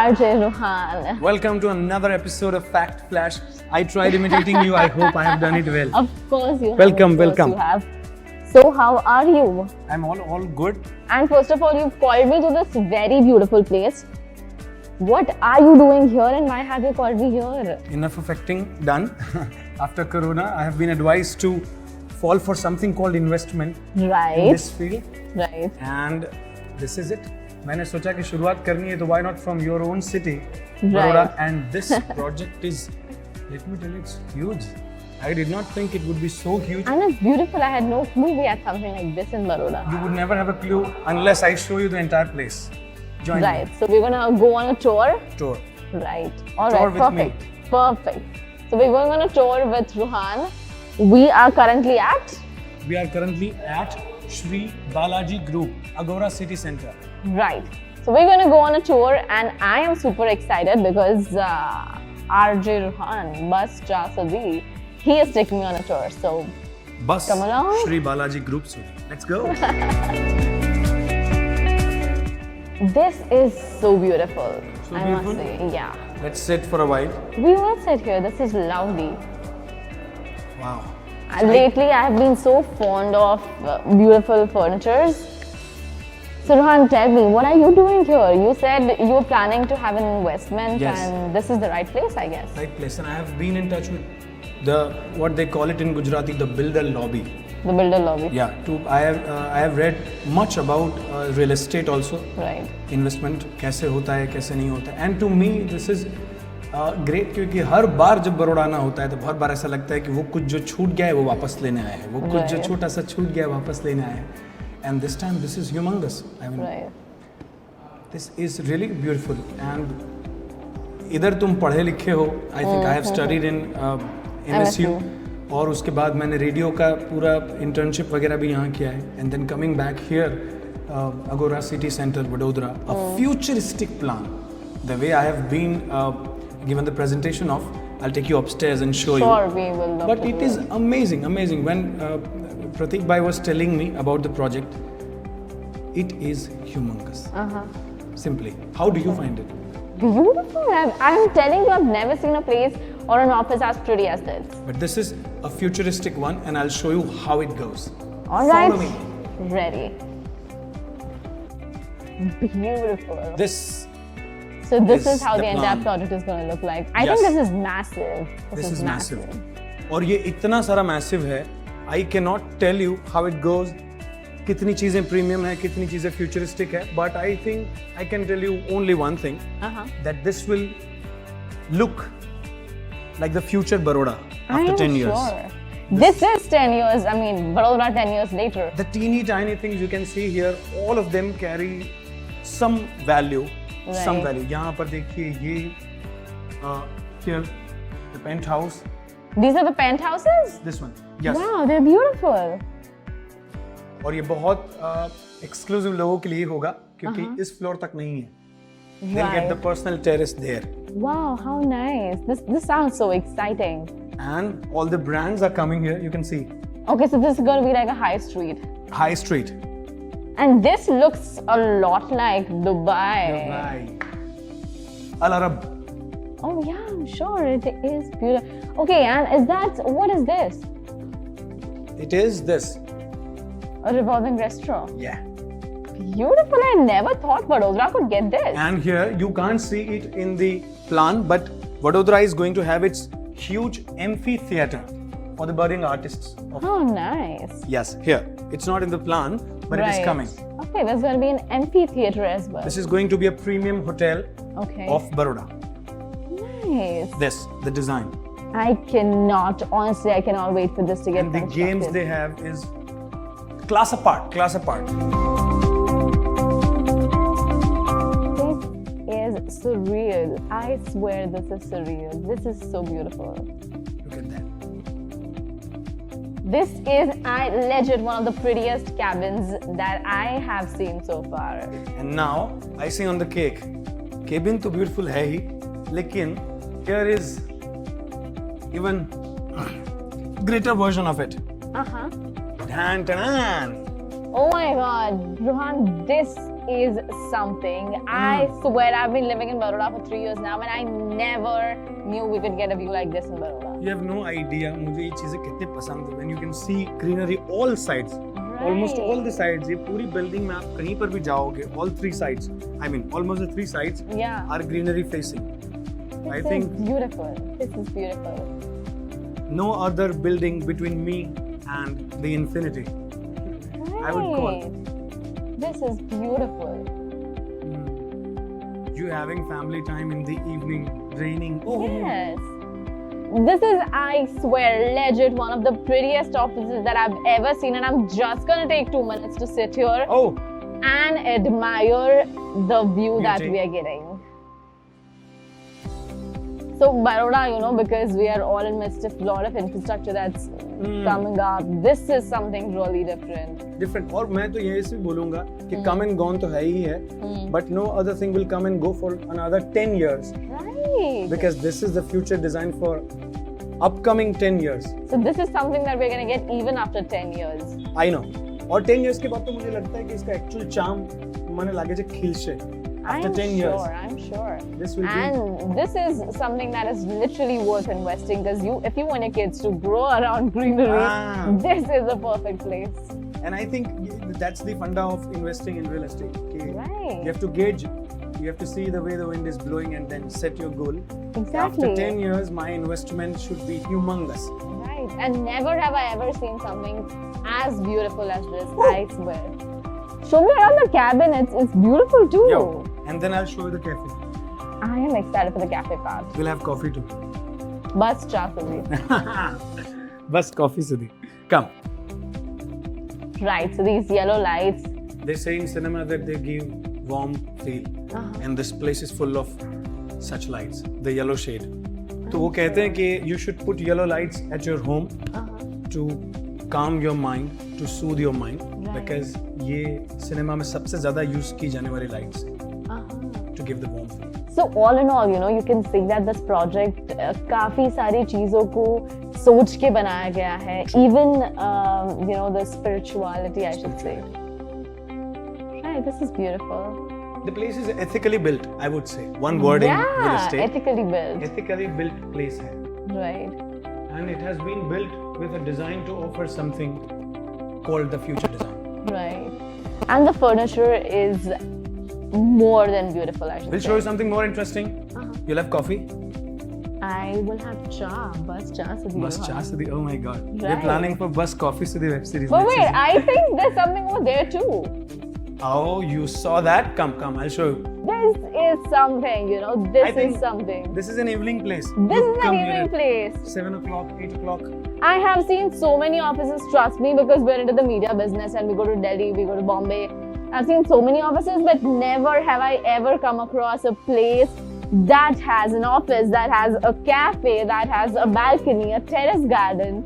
RJ Ruhan. Welcome to another episode of Fact Flash. I tried imitating you. I hope I have done it well. Of course you have. Welcome. You have. So how are you? I'm all good. And first of all, you've called me to this very beautiful place. What are you doing here and why have you called me here? Enough of acting done. After Corona, I have been advised to fall for something called investment in this field. Right. And this is it. मैंने सोचा कि शुरुआत करनी है तो why not from your own city, Vadodara, and this project is, let me tell you, it's huge. I did not think it would be so huge. And it's beautiful. I had no clue we had something like this in Vadodara. You would never have a clue unless I show you the entire place. Join me. Right. So we're gonna go on a tour. Right. All right. Perfect. Perfect. So we're going on a tour with Ruhan. We are currently at Shree Balaji Group, Agora City Center. Right. So we're going to go on a tour and I am super excited because RJ Ruhan, Bus Ja Sadi, he is taking me on a tour. So come along. Shree Balaji Group. So let's go. This is so beautiful. So I must say, yeah. Let's sit for a while. We will sit here. This is lovely. Wow. Lately, I have been so fond of beautiful furnitures. So Ruhan, tell me, what are you doing here? You said you were planning to have an investment, and this is the right place, I guess. Right place, and I have been in touch with what they call it in Gujarati, the builder lobby. The builder lobby. Yeah. I have read much about real estate also. Right. Investment कैसे होता है, कैसे नहीं होता है. And to me, this is great क्योंकि हर बार जब बड़ौदा आना होता है तो हर बार ऐसा लगता है कि वो कुछ जो छूट गया है वो वापस लेने आए हैं, वो कुछ जो छोटा सा छूट गया है वापस लेने आए हैं. And this time this is humongous. I mean, this is really beautiful. And इधर तुम पढ़े लिखे हो. I think I have studied in MSU. और उसके बाद मैंने रेडियो का पूरा इंटर्नशिप वगैरह भी यहाँ किया है. And then coming back here, Agora City Center, Vadodara, a futuristic plan. The way I have been given the presentation of, I'll take you upstairs and show you. Sure, we will love But it is amazing. When Pratik Bhai was telling me about the project, it is humongous. Simply. How do you find it? Beautiful. I'm telling you, I've never seen a place or an office as pretty as this. But this is a futuristic one and I'll show you how it goes. All right. Follow me. Ready. Beautiful. So this is how the entire project is going to look like. I think this is massive. This is massive. और ये इतना सारा massive है, I cannot tell you how it goes. कितनी चीजें premium है, कितनी चीजें futuristic है. But I think I can tell you only one thing, that this will look like the future Baroda after 10 years. Sure. This is 10 years. I mean, Vadodara 10 years later. The teeny tiny things you can see here, all of them carry some value. Some value. यहाँ पर देखिए ये here the penthouse. These are the penthouses? This one. Yes. Wow, they're beautiful. और ये बहुत exclusive लोगों के लिए होगा क्योंकि इस floor तक नहीं है. They'll get the personal terrace there. Wow, how nice. This sounds so exciting. And all the brands are coming here. You can see. Okay, so this is going to be like a high street. High street. And this looks a lot like Dubai. Al Arab. Oh yeah, I'm sure it is beautiful. Okay, and what is this? It is this. A revolving restaurant. Yeah. Beautiful. I never thought Vadodara could get this. And here you can't see it in the plan, but Vadodara is going to have its huge amphitheater for the budding artists. Oh, nice. Yes, here. It's not in the plan, but it is coming. Okay, there's going to be an amphitheater as well. This is going to be a premium hotel of Baroda. Nice. The design. I cannot wait for this to get constructed. And the games they have is class apart. This is surreal. I swear this is surreal. This is so beautiful. Look at that. This is, legit, one of the prettiest cabins that I have seen so far. And now, icing on the cake. Cabin to beautiful hai hi, lekin here is even greater version of it. Uh-huh. Dan, dan. Oh my God, Ruhan, this is something. I swear I've been living in Vadodara for 3 years now and I never knew we could get a view like this in Vadodara. You have no idea मुझे ये चीजें कितनी पसंद है. When you can see greenery all sides, almost all the sides. ये पूरी building में आप कहीं पर भी जाओगे, all three sides. I mean, almost the three sides are greenery facing. I think beautiful. This is beautiful. No other building between me and the infinity. I would call. This is beautiful. You having family time in the evening, raining. Oh. Yes. This is, I swear, legit one of the prettiest offices that I've ever seen, and I'm just gonna take 2 minutes to sit here and admire the view that we are getting. So Baroda, you know, because we are all in midst of a lot of infrastructure that's coming up, this is something really different. और मैं तो यही से बोलूँगा कि come and gone तो है ही है, but no other thing will come and go for another 10 years. Right. Because this is the future design for upcoming 10 years. So this is something that we're going to get even after 10 years. I know. और 10 years के बाद तो मुझे लगता है कि इसका actual charm मने लागे जे खिलशे. After 10 years. I'm sure. This will and this is something that is literally worth investing because if you want your kids to grow around greenery, this is a perfect place. And I think that's the funda of investing in real estate. Okay? Right. You have to gauge, you have to see the way the wind is blowing and then set your goal. Exactly. After 10 years, my investment should be humongous. Right. And never have I ever seen something as beautiful as this, I swear. Show me around the cabin, it's beautiful too. Yo. And then I'll show you the cafe. I am excited for the cafe part. We'll have coffee too. Bus cha Sudhi. Bus coffee Sudhi. Come. Right, so these yellow lights. They say in cinema that they give warm feel. And this place is full of such lights. The yellow shade. तो वो कहते हैं कि you should put yellow lights at your home to calm your mind, to soothe your mind. Because ये cinema में सबसे ज़्यादा use की जाने वाली lights to give the warmth. So all in all, you know, you can see that this project काफी सारी चीजों को सोच के बनाया गया है. Even you know, the spirituality, I should say. Right, this is beautiful. The place is ethically built, I would say. One word in real estate. Ethically built. Ethically built place है. Right. And it has been built with a design to offer something called the future design. Right. And the furniture is more than beautiful, I should say. We'll show you something more interesting. You'll have coffee. I will have cha. Bus cha Sudhi. Bus cha Sudhi. Oh my God. Right. We're planning for Bus Coffee Sudhi web series. But wait, I think there's something over there too. Oh, you saw that? Come, I'll show you. This is something, you know, this is something. This is an evening place. This is an evening place. 7 o'clock, 8 o'clock. I have seen so many offices, trust me, because we're into the media business and we go to Delhi, we go to Bombay. I've seen so many offices, but never have I ever come across a place that has an office, that has a cafe, that has a balcony, a terrace garden.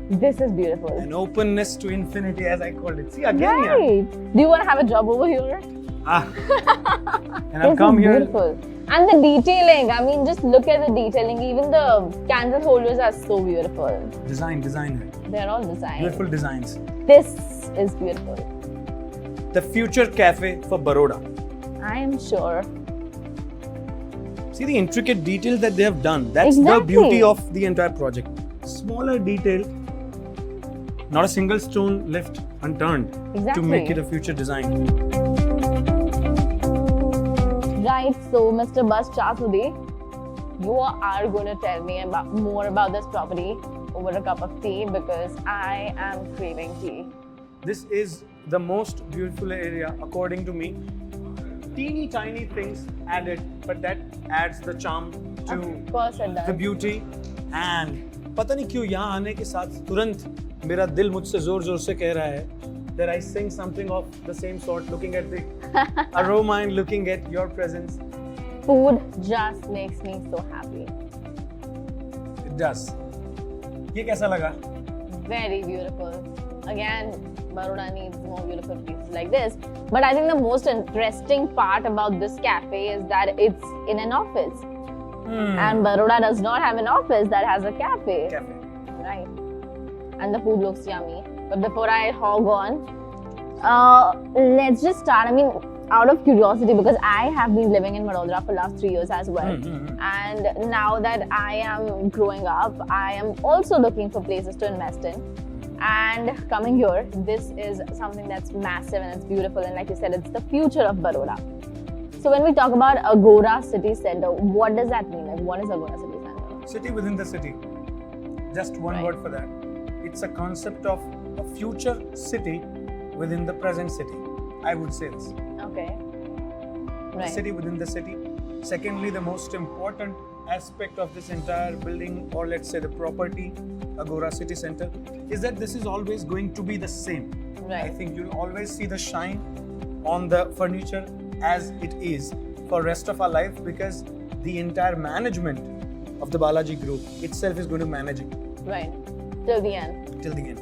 This is beautiful. An openness to infinity, as I called it. See, again, right. Do you want to have a job over here? And I've come here. Beautiful. And the detailing, I mean, just look at the detailing. Even the candle holders are so beautiful. Design. They're all designed. Beautiful designs. This is beautiful. The future cafe for Baroda. I am sure. See the intricate detail that they have done. That's the beauty of the entire project. Smaller detail. Not a single stone left unturned to make it a future design. Right, so Mr. Bus cha Sudhi, you are going to tell me more about this property over a cup of tea because I am craving tea. This is the most beautiful area according to me. Teeny tiny things added, but that adds the charm to the beauty. And पता नहीं क्यों यहाँ आने के साथ तुरंत मेरा दिल मुझसे जोर से कह रहा है that I sing something of the same sort, looking at the aroma and looking at your presence. Food just makes me so happy. It does. ये कैसा लगा? Very beautiful. Again, Baroda needs more beautiful pieces like this. But I think the most interesting part about this cafe is that it's in an office. And Baroda does not have an office that has a cafe. Right. And the food looks yummy. But before I hog on, let's just start. I mean, out of curiosity, because I have been living in Vadodara for last 3 years as well, and now that I am growing up, I am also looking for places to invest in. And coming here, this is something that's massive and it's beautiful, and like you said, it's the future of Baroda. So when we talk about Agora City Center, what does that mean? Like, what is Agora City Center? City within the city. Just one word for that. It's a concept of a future city within the present city. I would say this. Okay. The city within the city. Secondly, the most important aspect of this entire building, or let's say the property, Agora City Center, is that this is always going to be the same. Right. I think you'll always see the shine on the furniture as it is for rest of our life, because the entire management of the Balaji group itself is going to manage it. Right. Till the end. Till the end.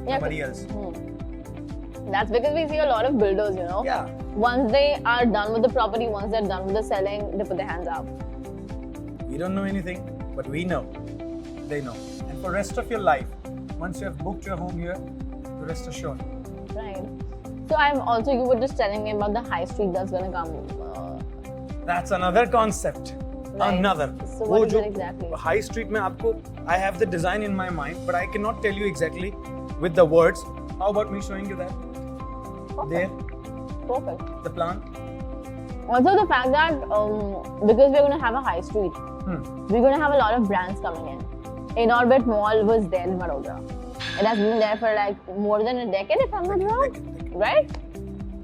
Yeah, Nobody else. That's because we see a lot of builders, you know. Yeah. Once they are done with the property, once they're done with the selling, they put their hands up. We don't know anything, but we know. They know. And for rest of your life, once you have booked your home here, the rest assured. Right. So you were just telling me about the high street that's going to come. That's another concept. Right. Another. So what is it exactly? High street mein I have the design in my mind, but I cannot tell you exactly with the words. How about me showing you that? Perfect. There. Perfect. The plan. Also the fact that because we're going to have a high street, we're going to have a lot of brands coming in. In Orbit Mall was there in Vadodara. It has been there for like more than a decade, if I'm not wrong. Right?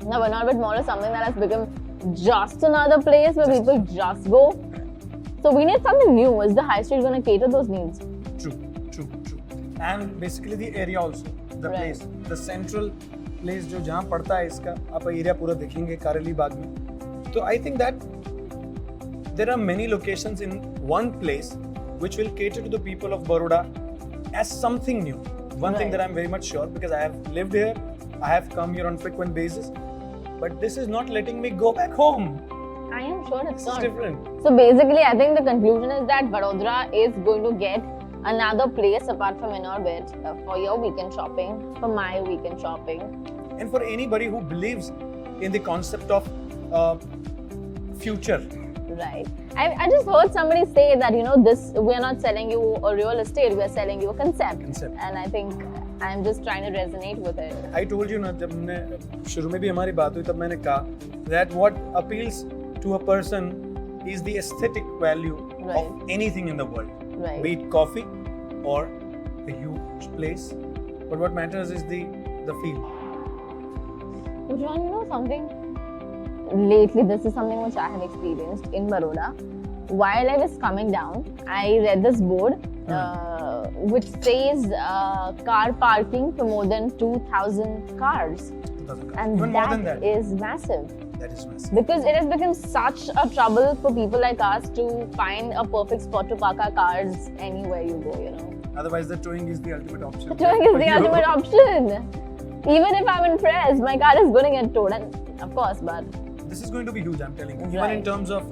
Now, In Orbit Mall is something that has become just another place where people just go. So we need something new. Is the high street going to cater those needs? True. And basically the area also, the place, the central place जो जहाँ पड़ता है इसका, आप area पूरा देखेंगे कारेलीबाग में. So I think that there are many locations in one place which will cater to the people of Baroda as something new. One thing that I'm very much sure, because I have lived here, I have come here on frequent basis, but this is not letting me go back home. I am sure it's not. It's different. So basically, I think the conclusion is that Vadodara is going to get another place apart from Inorbit for your weekend shopping, for my weekend shopping. And for anybody who believes in the concept of future. Right. I just heard somebody say that, we are not selling you a real estate, we are selling you a concept. And I think I'm just trying to resonate with it. I told you, जब हमने शुरू में भी हमारी बात हुई तब मैंने कहा that what appeals to a person is the aesthetic value of anything in the world. Right. Be it coffee or a huge place. But what matters is the feel. But you want to know something? Lately, this is something which I have experienced in Baroda. While I was coming down, I read this board which says car parking for more than 2,000 cars. 2,000 cars. And even more than that is massive. That is massive. Because it has become such a trouble for people like us to find a perfect spot to park our cars anywhere you go, Otherwise, the towing is the ultimate option. The towing is the ultimate option. Even if I'm impressed, my car is going to get towed, and of course, but this is going to be huge, I'm telling you. Even in terms of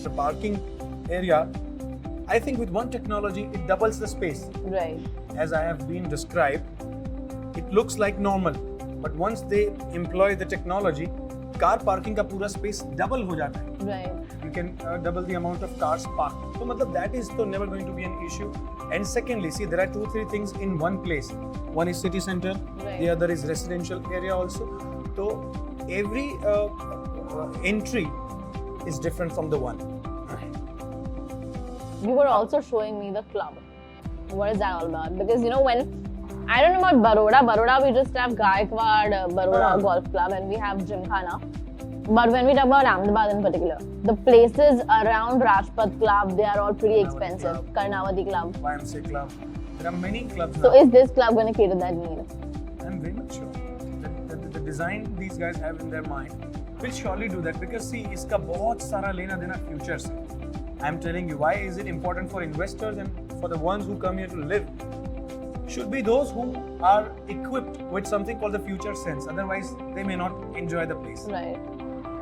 the parking area, I think with one technology, it doubles the space. Right. As I have been described, it looks like normal. But once they employ the technology, car parking ka pura space double ho jata hai. Right. You can double the amount of cars parked. So matlab that is so never going to be an issue. And secondly, see, there are 2-3 things in one place. One is city center, the other is residential area also. So every entry is different from the one. You were also showing me the club. What is that all about? Because when I don't know about Baroda we just have Gaikwad, Baroda Golf Club, and we have Gymkhana. But when we talk about Ahmedabad in particular, the places around Rajpath Club, they are all pretty expensive. Karnavati Club. YMCA Club. There are many clubs now. So is this club going to cater that need? I'm very much sure. The design these guys have in their mind will surely do that, because see, iska bahut sara lena dena future se. I'm telling you, why is it important for investors and for the ones who come here to live? Should be those who are equipped with something called the future sense. Otherwise, they may not enjoy the place. Right.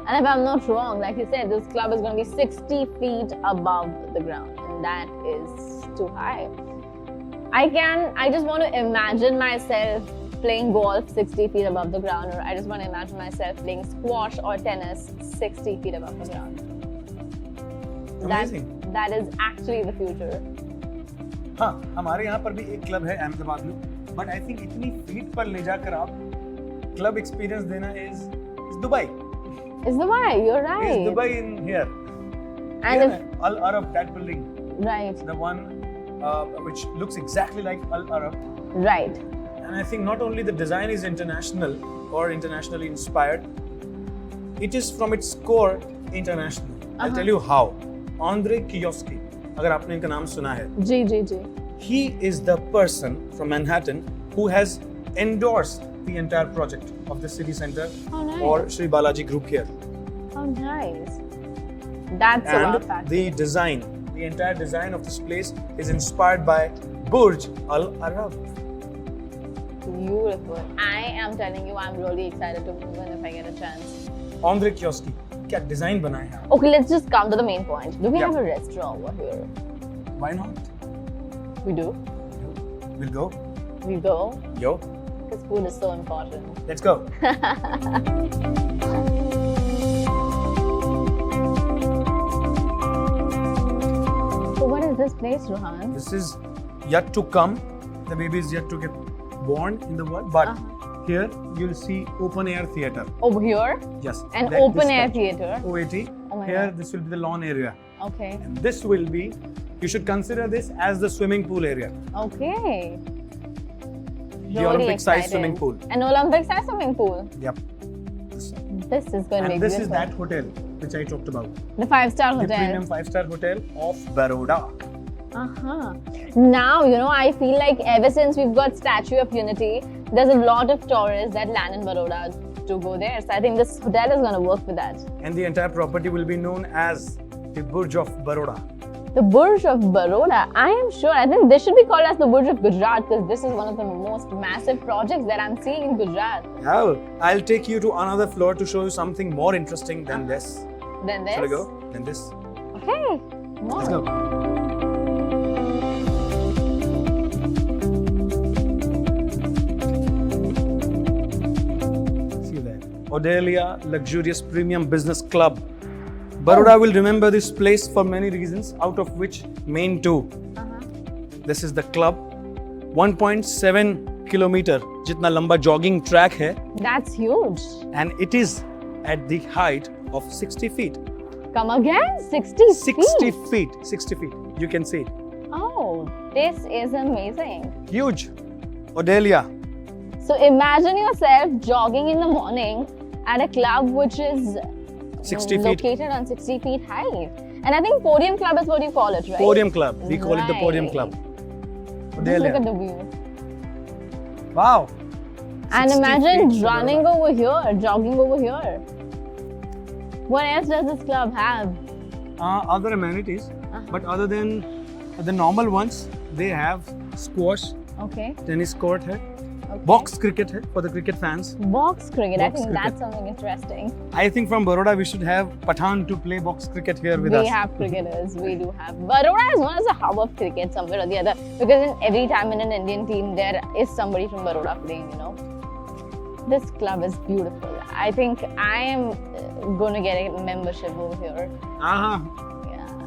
And if I'm not wrong, like you said, this club is going to be 60 feet above the ground. And that is too high. I just want to imagine myself playing golf 60 feet above the ground, or I just want to imagine myself playing squash or tennis 60 feet above the ground. Amazing. That is actually the future. हाँ, हमारे यहाँ पर भी एक club है अहमदाबाद में, but I think इतनी feet पर ले जाकर आप क्लब एक्सपीरियंस देना is Dubai. Is Dubai? You're right. Is Dubai in here? And Here, Al Arab, that building, right, the one which looks exactly like Al Arab. right. And I think not only the design is international or internationally inspired, it is from its core international. I'll tell you how. Andre Kikoski, अगर आपने इनका नाम सुना है, जी. he is the person from Manhattan who has endorsed the entire project of the city center or Shree Balaji group here. Oh, nice. That's a lot of And the design, the entire design of this place is inspired by Burj-Al. Beautiful. I am telling you, I'm really excited to move in if I get a chance. Andre Kikoski, क्या design बनाए हैं? Okay, let's just come to the main point. Do we have a restaurant over here? Why not? We do. We'll go. We go. Yo, Because food is so important. let's go. So what is this place, Ruhan? This is yet to come. The baby is yet to get born in the world. But here you'll see open air theater. Over here? Yes. An like open this air type. theater. OAT. Oh my Here God. this will be the lawn area. Okay. And this will be, you should consider this as the swimming pool area. Okay. The Olympic size swimming pool. An Olympic size swimming pool. Yep. This is going to be And this beautiful. is that hotel which I talked about. The 5-star The hotel. premium 5-star hotel of Vadodara. Now, you know, I feel like ever since we've got Statue of Unity, there's a lot of tourists that land in Vadodara to go there. So I think this hotel is going to work for that. And the entire property will be known as the Burj of Baroda. The Burj of Baroda, I am sure, I think this should be called as the Burj of Gujarat because this is one of the most massive projects that I'm seeing in Gujarat. Yeah, I'll take you to another floor to show you something more interesting than this. Then this. Shall we go? Then this. Okay. Come on. Let's go. See that. Odelia Luxurious Premium Business Club. Baroda will remember this place for many reasons, out of which main two. This is the club. 1.7 kilometer जितना लंबा jogging track है. That's huge. And it is at the height of 60 feet. Come again? 60 60 feet? feet. 60 feet. You can see it. Oh, this is amazing. Huge. Odelia. So imagine yourself jogging in the morning at a club which is 60 feet. located on 60 feet height. And I think Podium Club is what you call it, right? Podium Club. We call it the Podium Right. Club. Just look at Odelia. the view. Wow. And 60 imagine feet, running Baroda. over here, jogging over here. What else does this club have? Other amenities. But other than the normal ones, they have squash, Okay. tennis court hai, Okay. box cricket hai for the cricket fans. Box cricket. I Box think cricket. that's something interesting. I think from Baroda we should have Pathan to play box cricket here with We us. have cricketers. We do have. Baroda is known as a hub of cricket somewhere or the other because in every time in an Indian team there is somebody from Baroda playing, you know. This club is beautiful. I think I am going to get a membership over here. Yeah.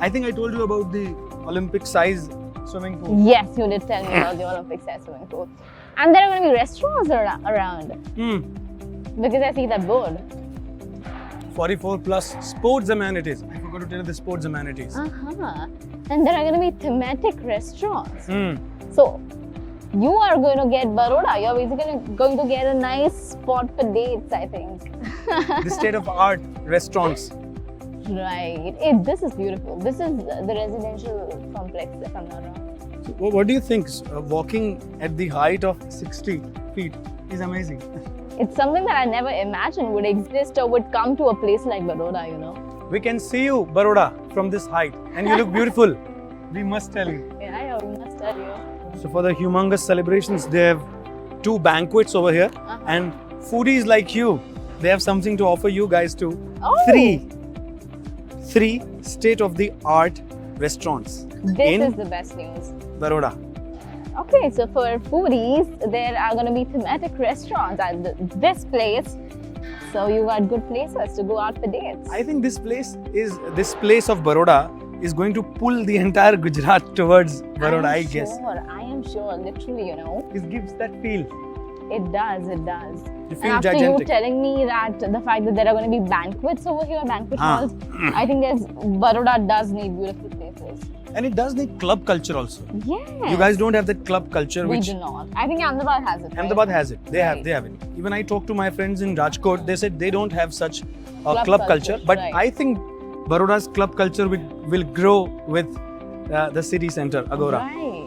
I think I told you about the Olympic size swimming pool. Yes, you did tell me about the Olympic size swimming pool. And there are going to be restaurants around because I see that board. 44 plus sports amenities. I forgot to tell you the sports amenities. And there are going to be thematic restaurants. Hmm. So you are going to get Baroda. You're basically going to get a nice spot for dates, I think. The state of art restaurants. Right. This is beautiful. This is the residential complex, if I'm not wrong. So what do you think? Walking at the height of 60 feet is amazing. It's something that I never imagined would exist or would come to a place like Baroda, you know. We can see you, Baroda, from this height, and you look beautiful. We must tell you. Yeah, we must tell you. So for the humongous celebrations, they have 2 banquets over here, and foodies like you, they have something to offer you guys too. Oh. 3 state-of-the-art restaurants This in is the best news. Baroda. Okay, so for foodies, there are going to be thematic restaurants at this place. So you got good places to go out for dates. I think this place of Baroda is going to pull the entire Gujarat towards Baroda, I guess. I am sure, literally, It gives that feel. It does. You feel And after gigantic. you telling me that the fact that there are going to be banquets over here, banquet halls, I think Baroda does need beautiful places. And it does need club culture also. Yes. You guys don't have that club culture We which do not. I think Ahmedabad has it. Right? Ahmedabad has it. They have it. Even I talked to my friends in Rajkot, they said they don't have such club culture. But right. I think Baroda's club culture will grow with the city center, Agora. Right.